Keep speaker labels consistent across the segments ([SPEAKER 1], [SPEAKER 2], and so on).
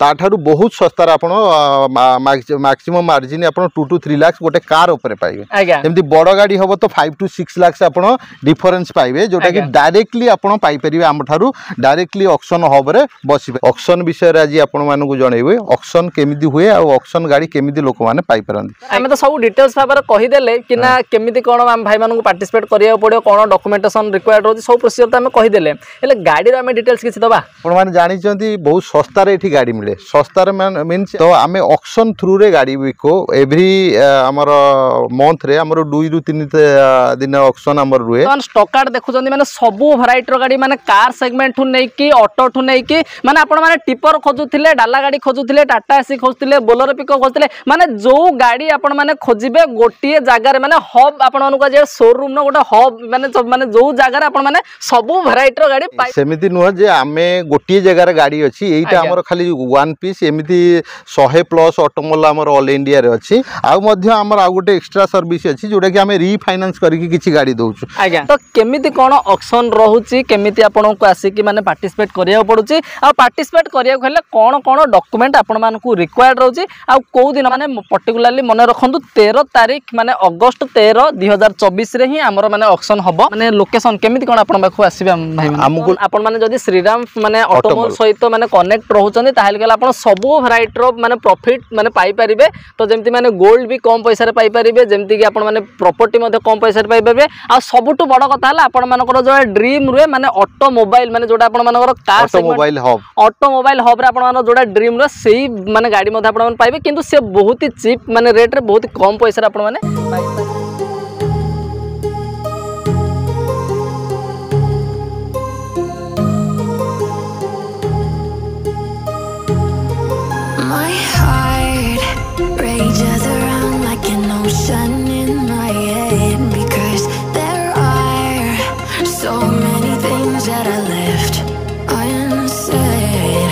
[SPEAKER 1] ताठारु बहुत सस्तार आपण maximum margin आपण 2 to 3 लाख गोटे कार ऊपर पाइबे जेमति बड़ गाड़ी हबो तो 5 to 6 लाख आपण डिफरेंस पाइबे जोटा कि डायरेक्टली आपण पाई परिबे हम ठारू डायरेक्टली ऑक्शन हब रे बसिबे ऑक्शन विषय रे आज आपण मानु को जणैबे ऑक्शन केमिति हुए आ ऑक्शन गाड़ी केमिति लोक माने पाई परंती
[SPEAKER 2] हम तो सब डिटेल्स भाबर कहि देले कि ना केमिति कोन हम भाई मानु को पार्टिसिपेट करिया पड़ियो कोन डॉक्यूमेंटेशन रिक्वायर्ड होती सब प्रोसीजर तो हम कहि देले एले गाड़ी रे हम डिटेल्स किछि दबा
[SPEAKER 1] आपण माने जानि चंती बहुत सस्ता रे एठी गाड़ी मिले सस्ता रे मींस तो आमे ऑक्शन थ्रू रे गाड़ी बिको एवरी हमर मंथ रे हमर 2 ରୁ 3 दिन ऑक्शन हमर रुए
[SPEAKER 2] तो स्टॉक कार्ड देखु जंदी माने सब वैरायटी रो गाड़ी माने कार सेगमेंट ठु नै कि ऑटो ठु नै कि माने आपण माने टिपर खोजुथिले डाला गाड़ी खोजुथिले टाटा एसी खोजुथिले बोलेरो पिको खोजुथिले माने जो गाड़ी आपण माने खोजिबे गोटिए जागा रे माने हब आपण मानु का जे शोरूम न गोटे हब माने जो जागा रे आपण माने सब वैरायटी रो गाड़ी पाइ
[SPEAKER 1] सेमिति नुह जे आमे गोटिए जागा रे गाड़ी अछि एटा हमर खाली वन पीस एमिति 100+ ऑटोमोबाइल हमर ऑल इंडिया रे अछि आ मध्य हमर आ गोटे एक्स्ट्रा सर्विस अछि जोटा कि हमें रीफाइनेंस करके किछि गाड़ी दउछु
[SPEAKER 2] आज्ञा तो केमिति कोन ऑक्शन रहउची केमिति आपण को आसी कि माने पार्टिसिपेट करिया पड़ुची आ पार्टिसिपेट करिया खले कोन कोन डॉक्यूमेंट आपण मान को रिक्वायर्ड रहउची आ को दिन माने पर्टिकुलरली मन रखंतु 13 तारिख माने अगस्त 13 2024 रे ही हमर माने ऑक्शन हबो माने लोकेशन केमिति कोन आपण बाखु आसीबे भाई माने आपण माने जदी श्रीराम माने ऑटोमोबाइल सहित माने कनेक्ट रहउचंदी ताहेल गेला आपण सब वैरायटी रो माने प्रॉफिट माने पाई परिबे तो जेमति माने गोल्ड भी कम पैसा रे पाई परिबे जेमति कि आपण माने प्रॉपर्टी मध्ये कम पैसा रे पाई परिबे आ सबटु बड़ कथा हला आपण मानकर जो ड्रीम रे माने ऑटोमोबाइल माने जोटा आपण मानकर कार ऑटोमोबाइल हब रे आपण मानकर जोटा ड्रीम रे सेही माने गाड़ी मध्ये आपण माने पाइबे किंतु से बहुत ही चीप माने रेट रे बहुत कम पैसा रे आपण माने पाइबे
[SPEAKER 3] My heart rages around like an ocean in my head because there are so many things that I left unsaid.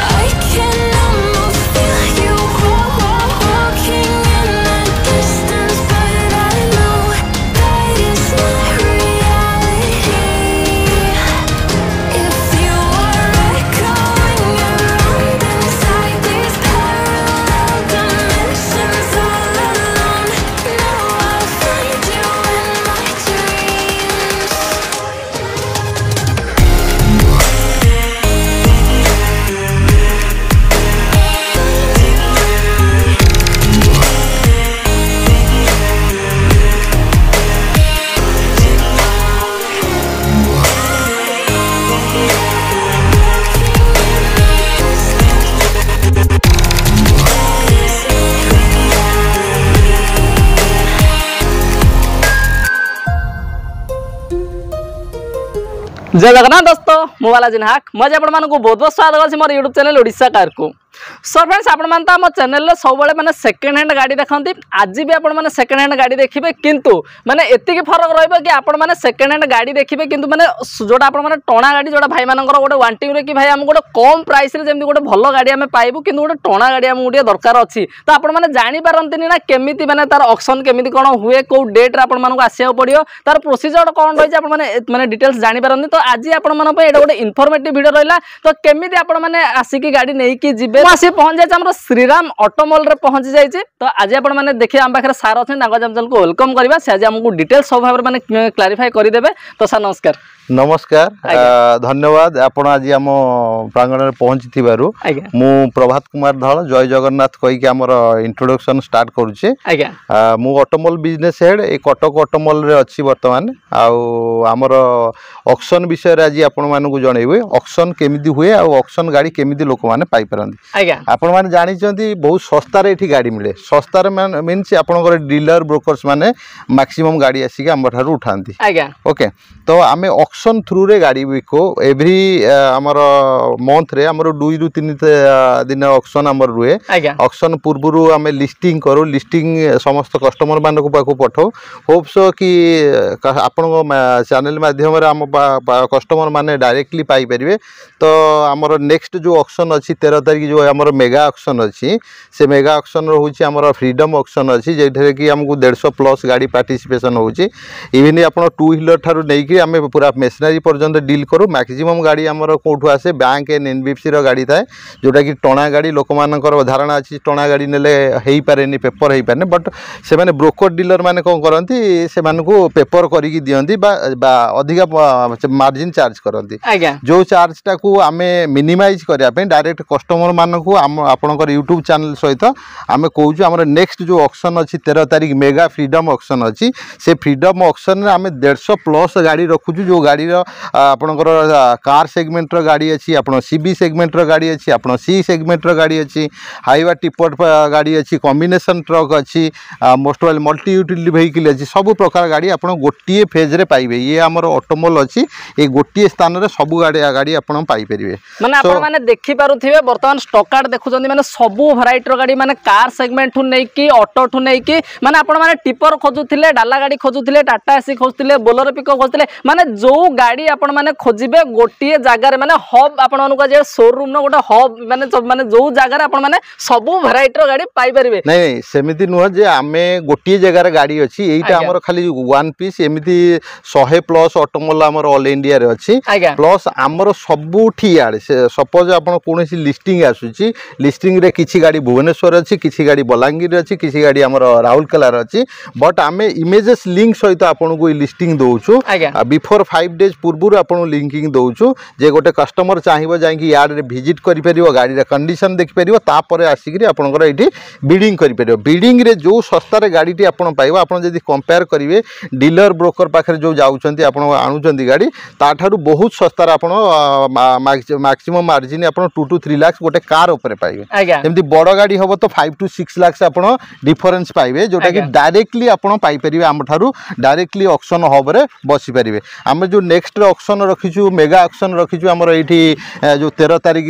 [SPEAKER 3] I can almost feel you walking in the distance, but I know that it's not reality. If you are echoing around inside these parallel dimensions all alone, now I'll find you in my dreams.
[SPEAKER 2] जय जगन्नाथ दोस्तों मु बालाजी नाहक मजे आपण मानकु बहुत बहुत स्वागत अछि मोर YouTube चैनल ओडिशा कार को सो फ्रेंड्स आपण मान तो हम चैनल रे सब बेले माने सेकंड हैंड गाड़ी देखंती आज भी आपण माने सेकंड हैंड गाड़ी देखिबे किंतु माने एति की फरक रहइबो कि आपण माने सेकंड हैंड गाड़ी देखिबे किंतु माने जोटा आपण माने टोना गाड़ी जोटा भाई मानकर गोटे वांटिंग रे कि भाई हम गोटे कम प्राइस रे जेमति गोटे भलो गाड़ी हम पाइबु किंतु गोटे टोना गाड़ी हम गोटे दरकार अछि तो आपण माने जानि पारंतिनी ना केमिति माने तार ऑक्शन केमिति कोन हुए को डेट रे आपण मानकु आसिया पड़ियो तार प्रोसीजर कोन रहि आपण माने डिटेल्स जानि पारंती तो आज आपण मान पे एटा गोटे इन्फॉर्मेटिव वीडियो रहला तो केमिति आपण माने आसिकी गाड़ी नै कि जिबे आसी पहुंच जाय हमर श्रीराम ऑटोमोबाइल रे पहुंच जाय तो आज आपण माने देखिए हम पाखरे सार अछन नागा जमजल को वेलकम करबा से आज हमकु डिटेल्स सब भाबरे माने क्लैरिफाई करि देबे तो सर नमस्कार
[SPEAKER 1] नमस्कार धन्यवाद आपण आज हम प्रांगण में पहुंची थिबारु मु प्रभात कुमार धळ जय जगन्नाथ कहि के हमर इंट्रोडक्शन स्टार्ट करूचे मु ऑटोमोबाइल बिजनेस हेड ए कटक ऑटोमोबाइल रे अछि वर्तमान आ हमर ऑक्शन विषय रे आज आपण मानकु जणैबे ऑक्शन केमिति हुए आ ऑक्शन गाड़ी केमिति लोक माने पाई परंती आपण माने जानि चंती बहुत सस्ता रे एठी गाड़ी मिले सस्ता रे मींस आपनकर डीलर ब्रोकर्स माने मैक्सिमम गाड़ी आसी के हमर थारु उठांती ओके तो आमे ऑक्शन थ्रू रे गाड़ी बिको एवरी हमर मंथ रे हमर 2 ରୁ 3 दिन ऑक्शन हमर रुए ऑक्शन पूर्वरु हमें लिस्टिंग करू लिस्टिंग समस्त कस्टमर मानक पाखु पठो होप सो कि आपन चैनल माध्यम रे हम कस्टमर माने डायरेक्टली पाई परिबे तो हमर नेक्स्ट जो ऑक्शन अछि 13 तारिख जो आमर मेगा ऑक्शन अच्छी से मेगा ऑक्शन रोचे आमर फ्रीडम ऑक्शन अच्छी जेठे कि आमको 150+ गाड़ी पार्टिसिपेशन होची इवन आप 2 व्हीलर ठारू नहीं आम पूरा मेसनारी पर्यंत डील करूँ मैक्सिमम गाड़ी आमर कौटू आसे बैंक एंड एनबीएफसी गाड़ी थाए जोटा कि टणा गाड़ी लोक मानकर धारणा अच्छी टणा गाड़ी नेले हो पारे पेपर हो पारे बट से माने ब्रोकर डीलर माने कौन करती से पेपर करके दियंती अधिका मार्जिन चार्ज करती जो चार्ज टा को आम मिनिमाइज करने डायरेक्ट कस्टमर मानक आपंकर यूट्यूब चैनल सहित आम कौचु आम नेक्स्ट जो ऑक्शन अच्छी 13 तारीख मेगा फ्रीडम ऑक्शन अच्छी से फ्रीडम ऑक्शन आम 150+ गाड़ी रखुचु जो गाड़ी आपंकर कार सेगमेंट गाड़ी अच्छी आप सीबी सेगमेंट गाड़ी अच्छी आप सी सेगमेंट गाड़ी अच्छी हाईवा टिपर गाड़ी अच्छी कॉम्बिनेशन ट्रक अच्छी most while multi utility vehicle अच्छी सब प्रकार गाड़ी आप गोटे फेज रे पाइबे ये आमर ऑटोमॉल अच्छी ये गोटे स्थान रे सब गाड़ी आप पाइपर
[SPEAKER 2] माने आपण माने देखि पारुथिबे वर्तमान स्टॉक कार्ड देखुचंदी माने सबु वैरायटी रो गाड़ी माने कार सेगमेंट ठु नै कि ऑटो ठु नै कि माने आपण माने टिपर खोजुथिले डाला गाड़ी खोजुथिले टाटा एसी खोजुथिले बोलेरो पिको खोजुथिले माने जो गाड़ी आपण माने खोजिबे गोटिए जागा रे माने हब आपण मानको जे शोरूम न गोटे हब माने जो जागा रे आपण माने सबु वैरायटी रो गाड़ी पाइ परिबे
[SPEAKER 1] नै नै सेमिति नुह जे आमे गोटिए जागा रे गाड़ी अछि एइटा हमर खाली वन पीस एमिति 100+ ऑटोमोबाइल हमर ऑल इंडिया रे अछि प्लस हमर सबुठी यार सपोज आपण कोनोसी लिस्टिंग आसुची लिस्टिंग रे किछि गाड़ी भुवनेश्वर अछि किछि गाड़ी बलांगीर अछि किछि गाड़ी हमर राउरकेला रे अछि बट आमे इमेजेस लिंक सहित आपण को लिस्टिंग दोउछु बिफोर 5 डेज पूर्व आपण लिंकिंग दोउछु जे गोटे कस्टमर चाहिबो जाय कि यार्ड रे विजिट करि परिबो गाड़ी रे कंडीशन देखि परिबो तापर आसिकरी आपनकर एठी बिडिंग करि परिबो बिडिंग रे जो सस्ता रे गाड़ी टी आपण पाइबो आपण जदी कंपेयर करिवे डीलर ब्रोकर पाखरे जो जाउचंती आपण आनुचंती गाड़ी ता ठारू बहुत सस्ता रे आपण मैक्सिमम मार्जिन आपण 2 to 3 लाख गोटे कार ऊपर पाइबे जेमति बड़ गाड़ी हबो तो 5 to 6 लाख आपण डिफरेंस पाइबे जोटा कि डायरेक्टली आपण पाइ परिबे हम ठारू डायरेक्टली ऑक्शन हब रे बसी परिबे हम जो नेक्स्ट ऑक्शन रखिछु मेगा ऑक्शन रखिछु हमर एठी जो 13 तारिख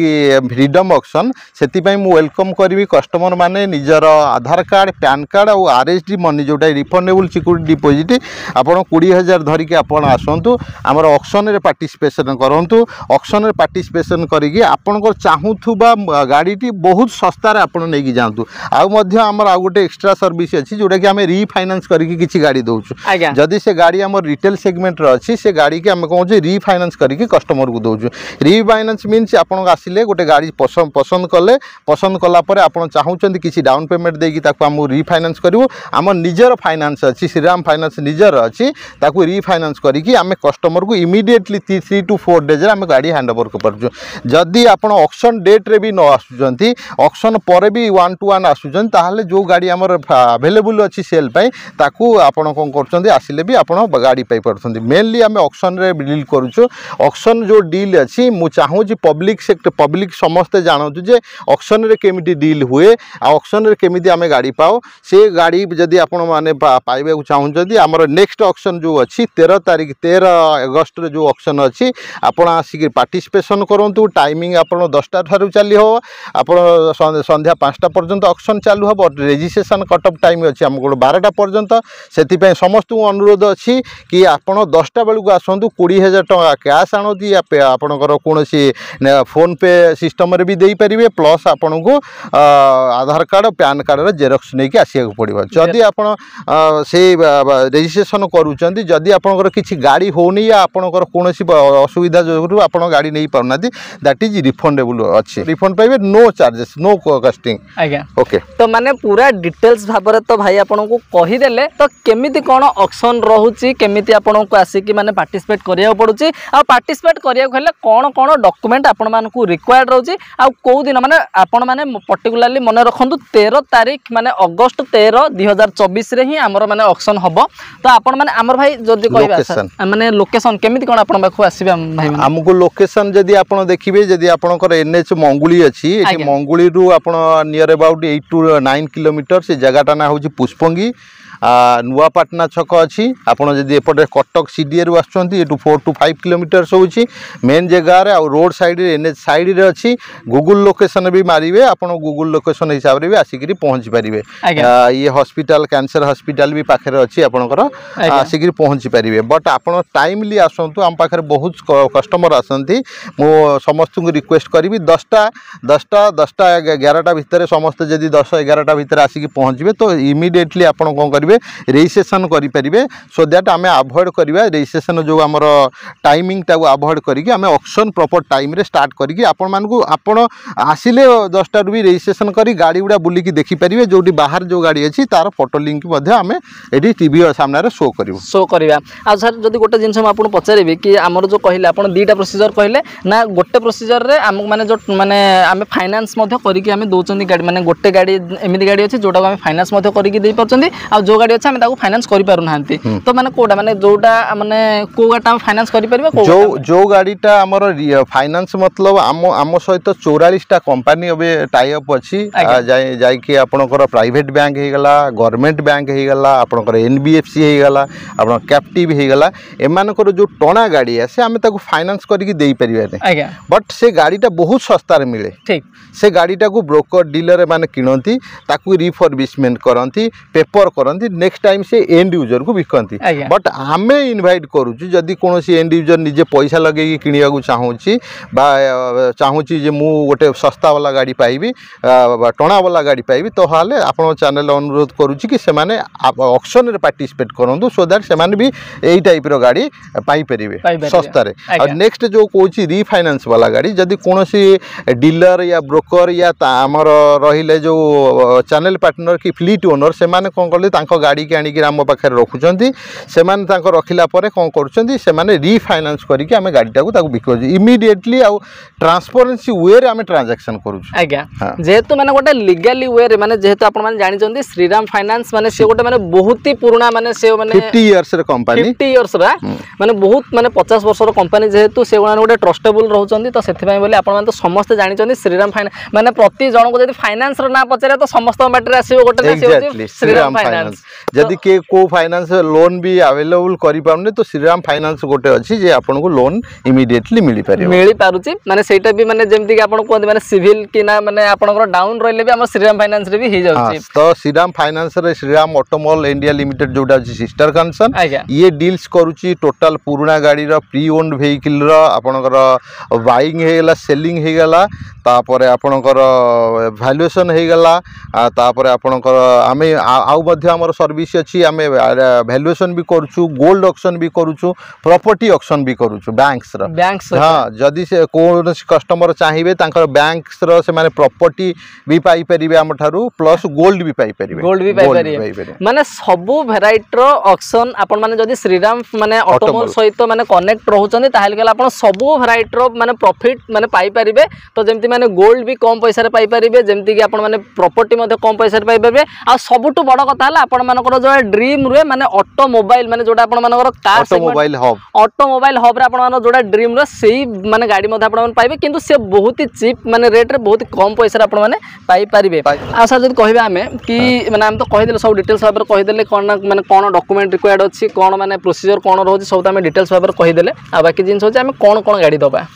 [SPEAKER 1] फ्रीडम ऑक्शन सेति पई मु वेलकम करबी कस्टमर माने निजर आधार कार्ड पैन कार्ड और आरएसडी मनी जोटा रिफंडेबल सिक्योरिटी डिपॉजिट आपण 20,000 धरि के आपण आसंतु हमर ऑक्शन रे पार्टिसिपेशन करंतु ऑक्शन रे पार्टिसिपेशन करिकि आपनकर चाहुथुबा गाड़ीटी बहुत सस्ता रे आपण नै कि जानतु आ मध्य हमर आ गोटे एक्स्ट्रा सर्विस अछि जोटा कि हमें रीफाइनेंस करिकि किछि गाड़ी दोछु जदि से गाड़ी हमर रिटेल सेगमेंट रे अछि से गाड़ी के हम कहू जे रीफाइनेंस करिकि कस्टमर को दोछु रीफाइनेंस मीन्स आपण आसिले गोटे गाड़ी पसंद कला परे आपण चाहुचंती किछि डाउन पेमेंट देकी ताको हम रीफाइनेंस करिवो हमर निजर फाइनेंस अछि श्रीराम फाइनेंस निजर अछि ताको रीफाइनेंस करिकि हम कस्टमर को इमीडिएटली 3 to 4 डेज रे हम गाड़ी हैंड ओवर को परजु जदि आपण ऑक्शन डेट रे भी न आसुचंती ऑक्शन परे भी 1 to 1 आसुचन ताहाले जो गाड़ी हमर अवेलेबल अछि सेल पई ताको आपण कोन करचंती आसिले भी आपण गाड़ी पई परचंती मेनली हम ऑक्शन रे डील करूछु ऑक्शन जो डील अछि मु चाहू जे पब्लिक सेक्टर पब्लिक समस्त जानतु जे ऑक्शन रे केमिति डील हुए आ ऑक्शन रे केमिति आमे गाड़ी पाओ से गाड़ी जदि आपण माने पाइबे को चाहू जदि हमर नेक्स्ट ऑक्शन जो अछि 13 अगस्त रे जो ऑक्शन अछि आपण आसिक पार्टिसिपेशन करंतु टाइमिंग आपण 10टा थारु चली हो आपण संध्या 5टा पर्यंत ऑक्शन चालू हो रजिस्ट्रेशन कट ऑफ टाइम अछि हमको 12टा पर्यंत सेति पे समस्त अनुरोध अछि कि आपण 10टा बेलु को आसंतु 20,000 टका कैश आणोती आपणकर कोनोसी फोन पे सिस्टम रे भी देई परिबे प्लस आपण को आधार कार्ड पैन कार्ड रे जेरॉक्स नै कि आसिया को पड़िबो जदि आपण से रजिस्ट्रेशन करूचंती जदि आपणकर किछि गाड़ी होनी या आपणकर कोनोसी असुविधा जोगु आपण गाड़ी नै पाउनाती दैट इज रिफंडेबल अछि रिफंड पाइबे नो चार्जेस नो कॉस्टिंग
[SPEAKER 2] आज्ञा
[SPEAKER 1] ओके
[SPEAKER 2] तो माने पूरा डिटेल्स भाबरे तो भाई आपण को कहि देले तो केमिति कोन ऑक्शन रहूची केमिति आपण को आसी कि माने पार्टिसिपेट करिया पड़ुची आ पार्टिसिपेट करिया हेले कोन कोन डॉक्यूमेंट आपण मान को रिक्वायर्ड रहूची आ को दिन माने आपण माने पर्टिकुलरली मने रखंतु 13 तारिख माने अगस्त 13 2024 रे ही हमर माने ऑक्शन हबो तो आपण माने हमर भाई जदी कहबा माने लोकेशन केमिति कोन आपण बाखु आसीबे भाई
[SPEAKER 1] हमको लोकेशन जदी आपण देखिबे जदी आपणकर एनएच मंगुली अछि एठी मंगुली रु आपण नियर अबाउट 8 to 9 किलोमीटर से जगहटा ना होची पुष्पंगी नुआपाटना छक अच्छी आपड़ जदि एपटे कटक सीडीए रु आसुँच 4 to 5 किलोमीटर होची मेन जगार आ रोड साइड एनएच साइड रे अच्छी गूगल लोकेशन भी मारे आप गूगल लोकेशन हिसाब से भी आसिक पहुँची पारे ये हॉस्पिटल कैंसर हॉस्पिटल भी पाखे अच्छी आपंकर आसिक पहुँची पारे बट आप टाइमली आसतु आम पाखे बहुत कस्टमर आसती मु समस्त को रिक्वेस्ट करी 10टा 10टा 11टा भितर समस्त जदि 10-11टा भितर आसिक पहुँचे तो इमिडिएटली आपण कौन करेंगे रजिस्ट्रेशन करेंगे सो दैट आम अवॉइड करवा रजिस्ट्रेशन जो आम टाइमिंग टाक अवॉइड करके आम ऑक्शन प्रॉपर टाइम रे स्टार्ट करके आपण आसिले 10टा भी रजिस्ट्रेशन करी गाड़ी गुड़ा बुलिकी देखिपारे जो बाहर जो गाड़ी अच्छी तार फोटो लिंक ये टीवी सामने शो करवा
[SPEAKER 2] आ सर जब गोटे जिन आपको पचारि कि आमर जो कहले आप 2टा प्रोसीजर कहले ना गोटे प्रोसीजर रे आम माने जो माने आम फाइनान्स करके आम दौरान गाड़ी माने गोटे गाड़ी एमती गाड़ी अच्छी जोटा आम फाइनान्स करके आ जो गाड़ी अच्छे आम फाइनान्स कर पारु ना तो माने कोटा माने जोटा माने को गाटा फाइनान्स कर परिबा
[SPEAKER 1] जो गाड़ीटा आमर फाइनान्स मतलब आम सहित 44टा कंपनी अबे टाई अप अच्छी जाइकी आपनकर प्राइवेट बैंक हो गला गवर्नमेंट बैंक हो गला आपनकर एनबीएफसी हो गला आपन कैप्टिव हो गला एमानकर जो टोना गाड़ी आसे आमे ताको फाइनान्स करके देई परिबा बट से गाड़ीटा बहुत सस्ता रे मिले
[SPEAKER 2] ठीक
[SPEAKER 1] से गाड़ीटा को ब्रोकर डीलर माने किनती ताकू रिफर्बिशमेंट करती पेपर करती नेक्स्ट टाइम से एंड यूजर को बिकती बट आमे इनवाइट करूँ जदि कौन एंड यूजर निजे पैसा लगे किणवा चाहूँगी चाहूँगी जे मु गोटे सस्ता वाला गाड़ी पाइबी टणा वाला गाड़ी पाइबी तो हाले आपण चैनल अनुरोध करुच्ची कि से माने ऑक्शन रे पार्टिसिपेट करूँ सो दैट से माने भी यही टाइप रो गाड़ी पाई परिबे सस्ता रे और नेक्स्ट जो कहूँ रिफाइनान्स वाला गाड़ी जदि कौन डीलर या ब्रोकर या आमर रहिले जो चैनल पार्टनर कि फ्लीट ओनर से माने कौन कले तांको गाड़ी के आनिक आम पाखे रखुचंती से माने तांको रखिला परे कौन करुचंती से माने रिफाइनान्स करके आमे गाड़ीटा को ताको बिकु इमीडिएटली आ ट्रांसपेरेंसी वे रे आमे ट्रांजैक्शन करू
[SPEAKER 2] आज्ञा जेहेतु माने गोटे लीगली वे रे माने जेहेतु आपण माने जानि चंदी श्रीराम फाइनान्स माने से गोटे माने बहुत ही पुराना माने से माने
[SPEAKER 1] 50 इयर्स रे कंपनी
[SPEAKER 2] 50 इयर्स रा माने बहुत माने 50 वर्ष रो कंपनी जेहेतु से गोटे ट्रस्टेबल रहउचंदी तो सेथि पय बोले आपण माने तो समस्त जानि चंदी श्रीराम फाइनान्स माने प्रति जण को जदि फाइनान्स रो ना पचरे तो समस्त बैटरी आसीबो गोटे ना
[SPEAKER 1] श्रीराम फाइनान्स जदि के को फाइनान्स लोन भी अवेलेबल करि पाउने तो श्रीराम फाइनान्स गोटे अछि जे आपन को लोन इमीडिएटली मिली
[SPEAKER 2] पारुची माने सेटा भी माने जेमति कि आपन को माने सिविल कि ना माने आपनकर डाउन रहले भी हमर श्रीराम फाइनान्स रे भी हे जाउची
[SPEAKER 1] तो श्रीराम फाइनान्स रे श्रीराम ऑटोमोबाइल इंडिया लिमिटेड जोटा अछि सिस्टर कंसर्न ये डील्स करूची टोटल पुराना गाड़ी रो प्री ओन्ड व्हीकल रो आपनकर बाइंग हे गेला सेलिंग हे गेला तापर आपनकर वैल्यूएशन हे गेला तापर आपनकर आमे आउ मध्ये हमर सर्विस अछि आमे वैल्यूएशन भी करूछु गोल्ड ऑक्शन भी करूछु प्रॉपर्टी ऑक्शन भी करूछु बैंक्स हां जदि से कोन कस्टमर चाहिबे तांकर बैंक्स रो से माने प्रॉपर्टी भी पाई परिबे हम थारु प्लस गोल्ड भी पाई परिबे
[SPEAKER 2] माने सबु वेराइटी रो ऑक्शन आपन माने जदि श्रीराम माने ऑटोमोबाइल सहित माने कनेक्ट रहउचंदी ताहेल गेला आपन सबु वेराइटी रो माने प्रॉफिट माने पाई परिबे तो जेमति माने गोल्ड भी कम पैसा रे पाई परिबे जेमति कि आपन माने प्रॉपर्टी मध्ये कम पैसा रे पाई परिबे आ सबुटु बड़ कथा हला आपन मानकर जो ड्रीम रे माने ऑटोमोबाइल माने जोटा आपन मानकर कार ऑटोमोबाइल हब रे आपन मानकर जोटा ड्रीम रे सेही माने गाड़ी मध्ये आपन माने पाइबे किंतु से बहुत ही चीप माने रेट रे बहुत कम पैसा रे आपन माने पाई परिबे आ सर जदि कहबे हमें कि माने हम तो कहि देले सब डिटेल्स भाबरे कहि देले कोन माने कोन डॉक्यूमेंट रिक्वायर्ड अछि कोन माने प्रोसीजर कोन रहउछि सब त हम डिटेल्स भाबरे कहि देले आ बाकी जिंस होछि हम कोन कोन गाड़ी दबा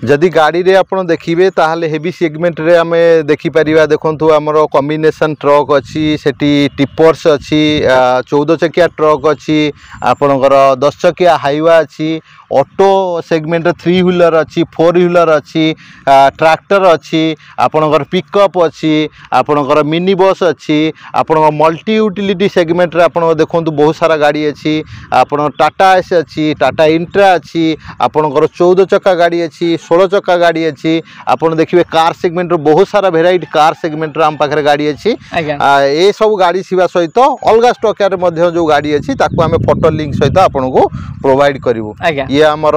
[SPEAKER 1] जदि गाड़ी रे आपण देखिबे ताहाले हेवी सेगमेंट रे आमे देखि परिबा देखंतु हमरो कॉम्बिनेशन ट्रक अछि सेठी टिपर्स अछि 14 चकिया ट्रक अछि आपणकर 10 चकिया हाईवा अछि ऑटो सेगमेंट 3 व्हीलर अछि 4 व्हीलर अछि ट्रैक्टर अछि आपणकर पिकअप अछि आपणकर मिनी बस अछि आपणकर मल्टी यूटिलिटी सेगमेंट रे आपण देखंतु बहुत सारा गाड़ी अछि आपण टाटा एस अछि टाटा इंट्रा अछि आपणकर 14 चक्का गाड़ी अछि 16 चक्का गाड़ी अच्छी आपन देखिए कार सेगमेंट बहुत सारा वेराइटी कार सेगमेंट आम पाखे गाड़ी अच्छी ए सब गाड़ी सीवा सहित अलग स्टॉक जो गाड़ी अच्छी ताकू आम फोटो लिंक सहित आपन को प्रोवाइड करूँ ये आमर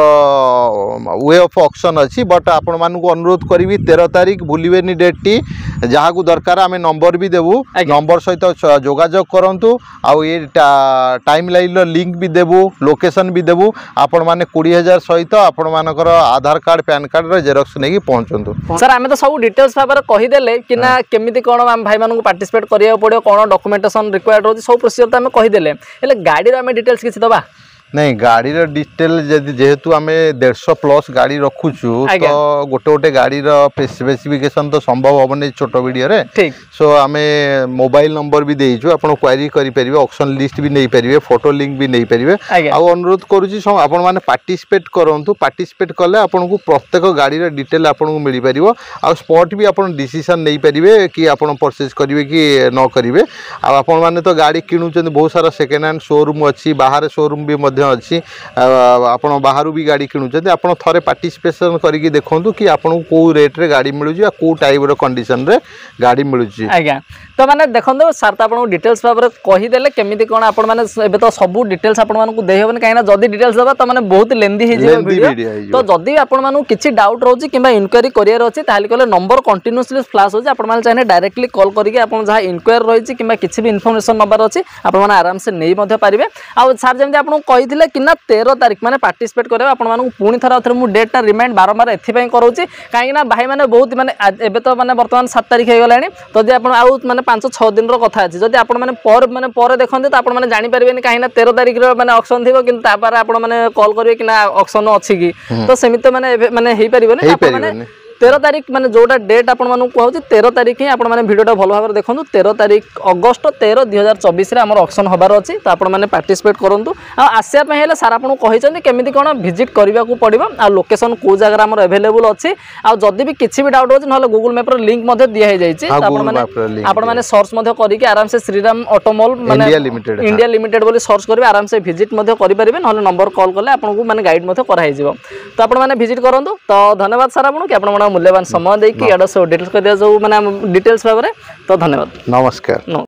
[SPEAKER 1] वे ऑफ ऑक्शन अच्छी बट आपण मानक अनुरोध करी 13 तारीख भूलिबेनी डेट टी जहाँ को दरकार आम नंबर भी देवु नंबर सहित जोगाजोग करंतु आउ ये टाइम लाइन लिंक भी देवु लोकेशन भी देवु आपण माने 20,000 सहित आपण मानकर आधार कार्ड पैन कार्ड जेरक्स नहीं पहुंचंतु
[SPEAKER 2] सर आमे तो सब डिटेल्स भाबरे कहि देले कि ना केमिति कोन हम भाई मानन को पार्टिसिपेट करिया पड़ियो कोन डॉक्यूमेंटेशन रिक्वायर्ड हो सब प्रोसीजर तो आमे कहि देले हेले गाड़ी रो आमे डिटेल्स किछि दबा
[SPEAKER 1] नहीं गाड़ी रो डिटेल जेहेतु आम 150 प्लस गाड़ी रखुचु तो गोटे गोटे गाड़ी रो स्पेसिफिकेशन तो संभव होबनी छोट वीडियो रे
[SPEAKER 2] ठीक
[SPEAKER 1] सो आम मोबाइल नंबर भी देइछु आपण क्वेरी करि परिबे ऑप्शन लिस्ट भी नहीं परिबे फोटो लिंक भी नहीं परिबे आ अनुरोध करूची आपण माने पार्टिसिपेट करंतु पार्टिसिपेट कले आपण को प्रत्येक गाड़ी रो डिटेल आपण को मिली परिबो आ स्पॉट भी आपण डिसीजन नहीं परिबे कि आपण परचेज करिवे कि न करिवे आ आपण माने तो गाड़ी किनुचन बहुत सारा सेकेंड हैंड शोरूम अच्छी बाहर शोरूम भी मध्य अच्छी आपण बाहर भी गाड़ी किनुचन आपण थरे पार्टिसिपेशन करिकि देखंतु कि आपण को रेट रे गाड़ी मिलुची आ को टाइप रो कंडीशन रे गाड़ी मिलुची
[SPEAKER 2] आज्ञा तो माने देखंतु सर तो आपण डिटेल्स भाबरे कहि देले केमिति कोन आपण माने एबे तो सब डिटेल्स आपण मानकु देय होबन काइना जदी डिटेल्स देबा तो माने बहुत लेंदी हे जे वीडियो तो जदी आपण मानकु किछि डाउट रहउची किबा इन्क्वायरी करियर अछि ताले कोले नंबर कंटीन्यूअसली फ्लैश होची आपण माने चाहे डायरेक्टली कॉल करिके आपण जहा इन्क्वायरी रहिची किबा किछि भी इन्फॉर्मेशन नंबर अछि आपण माने आराम से नै मध्ये पारिबे आ सर जेमति आपण कहिथिले कि ना 13 तारिख माने पार्टिसिपेट करबा आपण मानकु पुणी थरा अथरे मु डेट ता रिमाइंड बारंबार एथि पई करूची काइना भाई माने बहुत माने एबे तो माने वर्तमान 7 तारिख हे गलानी तो जे आपण आउ माने 5-6 दिन रो कथा अछि जदी आपण माने पर देखंते तो आपण माने जानि परिबेनी काइना 13 तारिख रो माने ऑप्शन थिबो किंतु तापर आपण माने कॉल करिवे कि ना ऑप्शन अछि कि तो सेमित माने हेई परिबेनी आपण माने 13 तारिख माने जोटा डेट आपण मानू कहउची 13 तारिख ही आपण माने वीडियोटा भलो भाबरे देखंतु 13 तारिख अगस्त 13 2024 रे हमर ऑप्शन होबार अछि तो आपण माने पार्टिसिपेट करंतु आ आसिया पे हेले सारा आपण कहिसंती केमिति कोन विजिट करबा को पड़िबो आ लोकेशन को जगह हमर अवेलेबल अछि आ जदी भी किछि भी डाउट होछि नले गूगल मैप रो लिंक मध्ये दिया हे जायछि आपण माने सर्च मध्ये करि के आराम से श्रीराम ऑटोमॉल माने इंडिया लिमिटेड बोली सर्च करबे आराम से विजिट मध्ये करि परिबे नले नंबर कॉल करले आपण को माने गाइड मध्ये करा हे जिवो तो आपण माने विजिट करंतु तो धन्यवाद सर आपण कि आपण मूल्यवान समय देकी एडा सब डिटेल्स कर दिया जो माने डिटेल्स भाबरे तो धन्यवाद
[SPEAKER 1] नमस्कार।